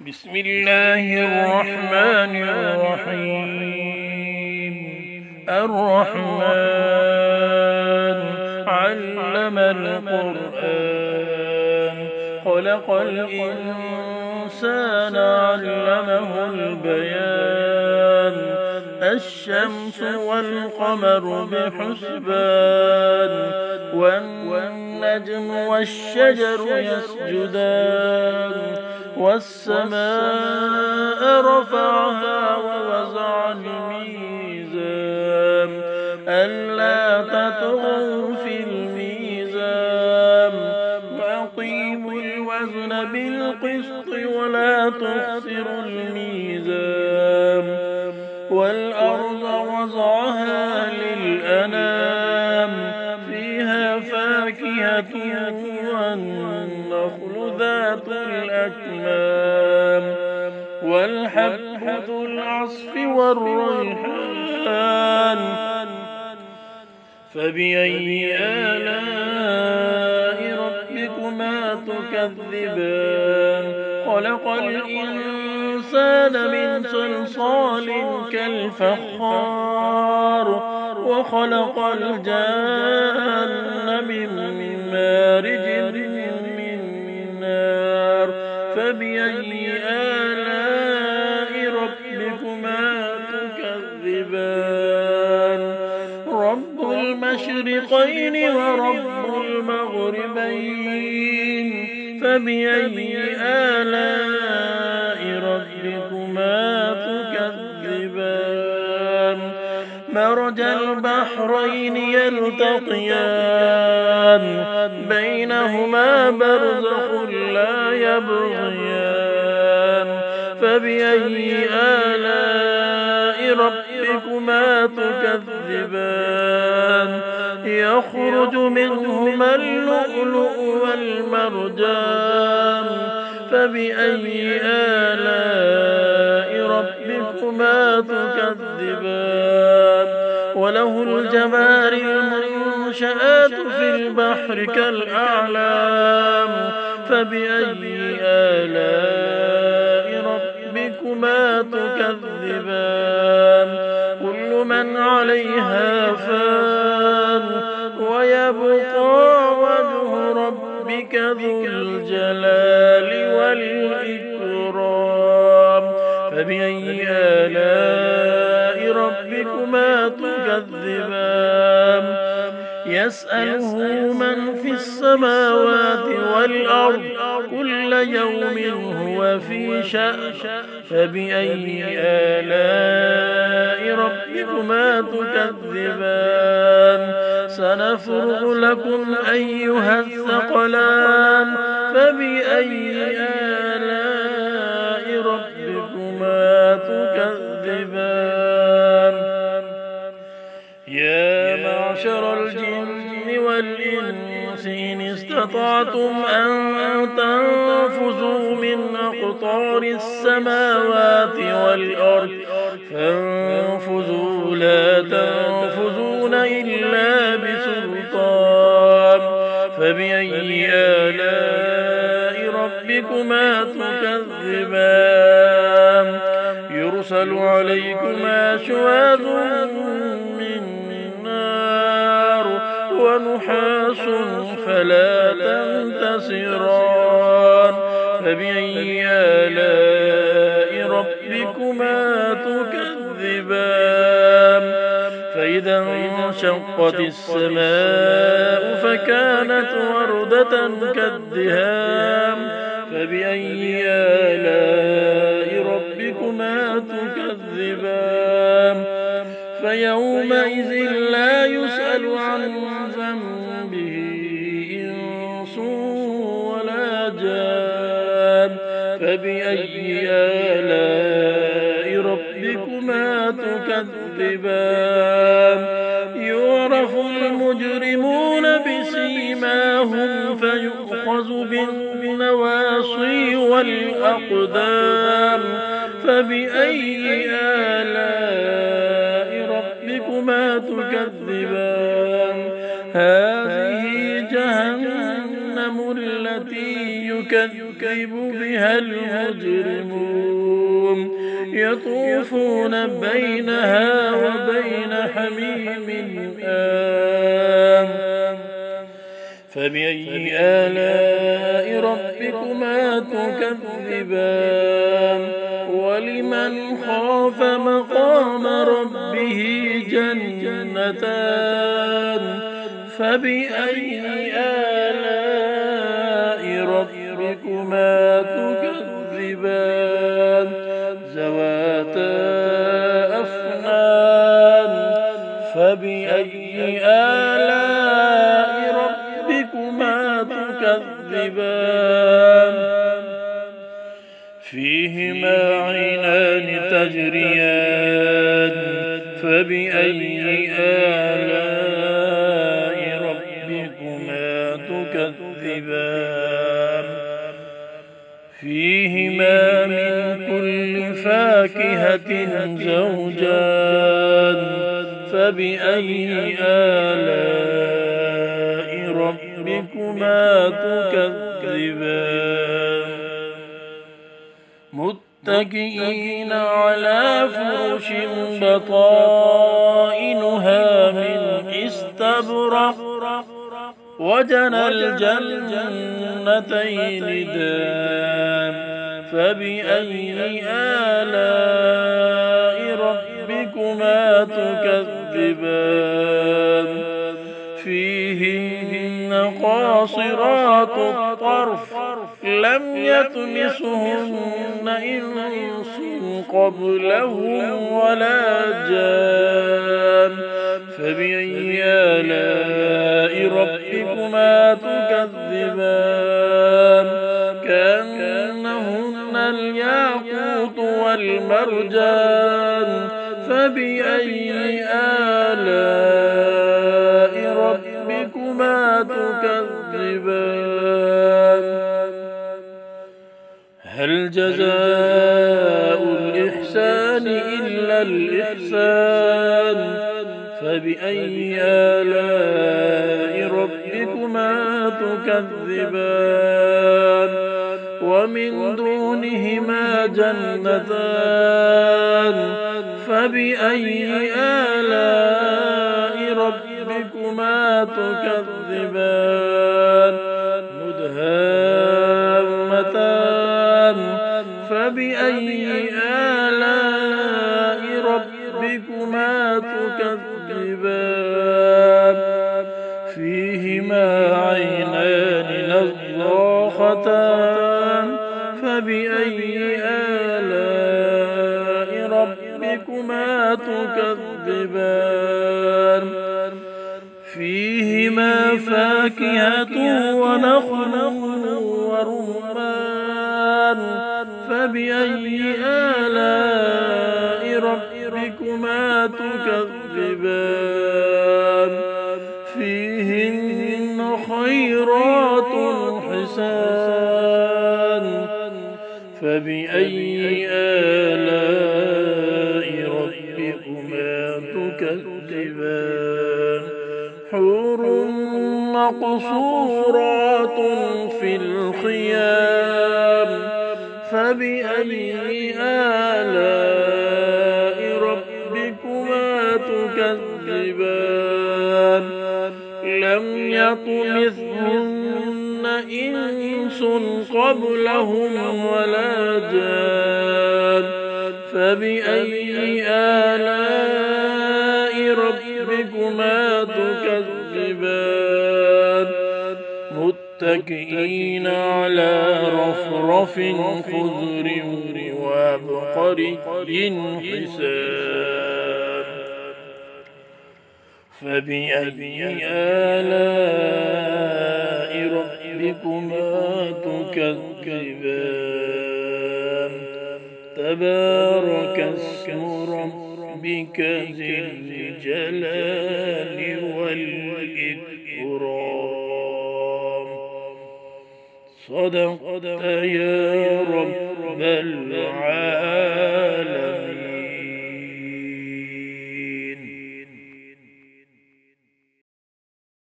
بسم الله الرحمن الرحيم. الرحمن علم القرآن خلق الإنسان علمه البيان. الشمس والقمر بحسبان والنجم والشجر يسجدان. والسماء رفعها ووضع الميزان ألا تطغوا في الميزان وأقيموا الوزن بالقسط ولا تخسروا الميزان. والأرض وضعها للأنام فيها فاكهة والنخل ذات الأكمام والحب ذو العصف والريحان. فبأي آلاء ربكما تكذبان؟ خلق الإنسان من صلصال كالفخار وخلق الجان من مارج من نار. فبأي آلاء ربكما تكذبان؟ رب المشرقين ورب المغربين. فبأي آلاء ربكما تكذبان؟ مرج البحرين يلتقيان بينهما برزخ لا يبغيان. فبأي آلاء ربكما تكذبان؟ يخرج منهما اللؤلؤ والمرجان. فبأي آلاء ربكما تكذبان؟ وله الجوار المنشآت في البحر كالأعلام. فبأي آلاء ربكما تكذبان؟ كل من عليها فان ويبقى وجه ربك ذو الجلال والإكرام. فبأي آلاء ربكما تكذبان؟ يسأله من في السماوات والأرض كل يوم هو في شأن. فبأي آلاء ربكما تكذبان؟ سنفرغ لكم أيها الثقلان. فبأي آلاء ربكما تكذبان؟ يا معشر الجن والإنس إن استطعتم أن تنفذوا من أقطار السماوات والأرض فانفذوا لا تنفذون إلا بسلطان. فبأي آلاء ربكما تكذبان؟ يرسل عليكما شواظ من نار ونحاس فلا تنتصران. فبأي آلاء ربكما تكذبان؟ فإذا انشقت السماء فكانت وردة كالدهان. فبأي آلاء ربكما تكذبان؟ فيومئذ لا يسأل عن ذنبه إنس ولا جان. فبأي آلاء ربكما تكذبان؟ يعرف المجرمون بسيماهم فيؤخذ بالنواصي والأقدام. فبأي آلاء ربكما تكذبان؟ هذه جهنم التي يكذب يكذب بها المجرمون يطوفون بينها وبين حميم آن فبأي آلاء ربكما تكذبان ولمن خاف مقام ربه جنتان فبأي آلاء ربكما تكذبان ذواتا أفنان فبأي آلاء ربكما تكذبان فيهما عينان تجريان فبأي آلاء ربكما تكذبان فيهما من كل فاكهة زوجان فبأي آلاء ربكما تكذبان متكئين على فرش بطائنها من استبرق وجنى الجنتين دان فبأي آلاء ربكما تكذبان فيهن قاصرات الطرف لم يطمسهن إنس قبلهم ولا جان فبأي آلاء ربكما تكذبان كأنهن الياقوت والمرجان فبأي آلاء ربكما تكذبان هل جزاء الإحسان إلا الإحسان فبأي آلاء ربكما تكذبان ومن دونهما جنتان فبأي آلاء ربكما تكذبان مدهامتان فبأي آلاء ربكما تكذبان فيهما عينان نضاختان فبأي آلاء ربكما تكذبان فيهما فاكهة ونخل ورمان فبأي آلاء ربكما تكذبان فيهن خيرات حسان فبأي آلاء ربكما تكذبان حور مقصورات في الخيام فبأي آلاء ربكما تكذبان لم يطمثهن إنس قبلهم ولا جان فبأي آلاء ربكما تكذبان متكئين على رفرف خضر وعبقري حسان فبأي آلاء ربكما تكذبان تبارك اسم ربك ذي الجلال والإكرام صدقت يا رب العالمين.